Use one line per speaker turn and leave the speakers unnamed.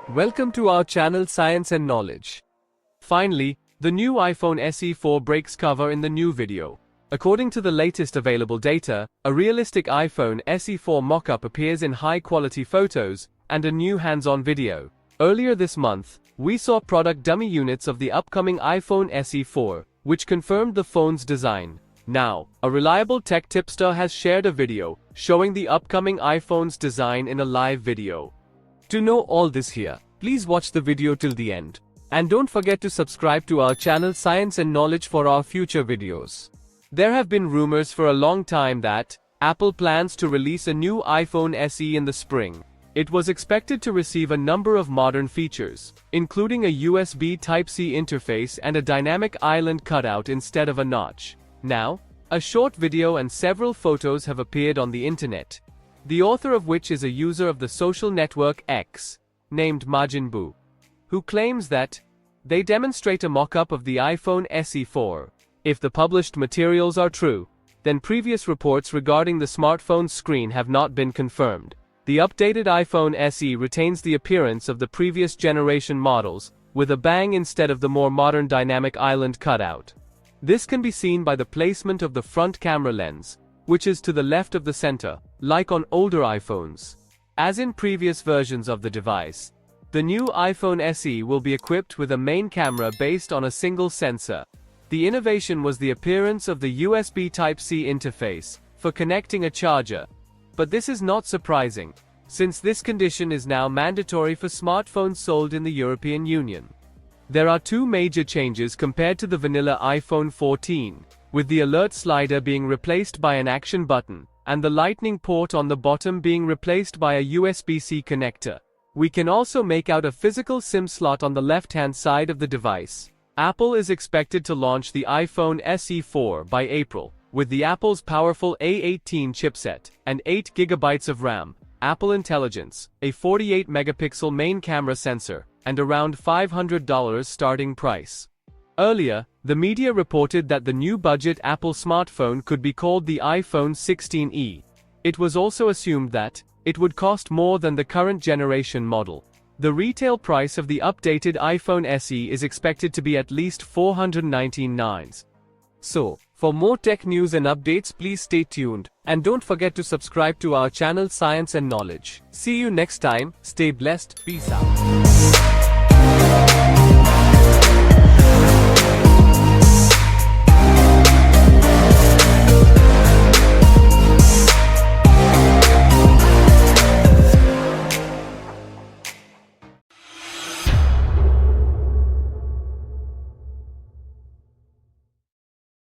Welcome to our channel Science and Knowledge. Finally, the new iPhone SE 4 breaks cover in the new video. According to the latest available data, a realistic iPhone SE 4 mockup appears in high-quality photos and a new hands-on video. Earlier this month, we saw product dummy units of the upcoming iPhone SE 4, which confirmed the phone's design. Now, a reliable tech tipster has shared a video showing the upcoming iPhone's design in a live video. To know all this here, please watch the video till the end. And don't forget to subscribe to our channel Science and Knowledge for our future videos. There have been rumors for a long time that Apple plans to release a new iPhone SE in the spring. It was expected to receive a number of modern features, including a USB Type-C interface and a dynamic island cutout instead of a notch. Now, a short video and several photos have appeared on the internet, the author of which is a user of the social network X, named Majinbu, who claims that they demonstrate a mock-up of the iPhone SE 4. If the published materials are true, then previous reports regarding the smartphone's screen have not been confirmed. The updated iPhone SE retains the appearance of the previous generation models, with a bang instead of the more modern dynamic island cutout. This can be seen by the placement of the front camera lens, which is to the left of the center, like on older iPhones. As in previous versions of the device, the new iPhone SE will be equipped with a main camera based on a single sensor. The innovation was the appearance of the USB Type-C interface for connecting a charger. But this is not surprising, since this condition is now mandatory for smartphones sold in the European Union. There are two major changes compared to the vanilla iPhone 14, with the alert slider being replaced by an action button, and the lightning port on the bottom being replaced by a USB-C connector. We can also make out a physical SIM slot on the left-hand side of the device. Apple is expected to launch the iPhone SE 4 by April, with the Apple's powerful A18 chipset, and 8 GB of RAM, Apple Intelligence, a 48-megapixel main camera sensor, and around $500 starting price. Earlier, the media reported that the new budget Apple smartphone could be called the iPhone 16e. It was also assumed that it would cost more than the current generation model. The retail price of the updated iPhone SE is expected to be at least $499. So, for more tech news and updates, please stay tuned. And don't forget to subscribe to our channel Science and Knowledge. See you next time, stay blessed, peace out.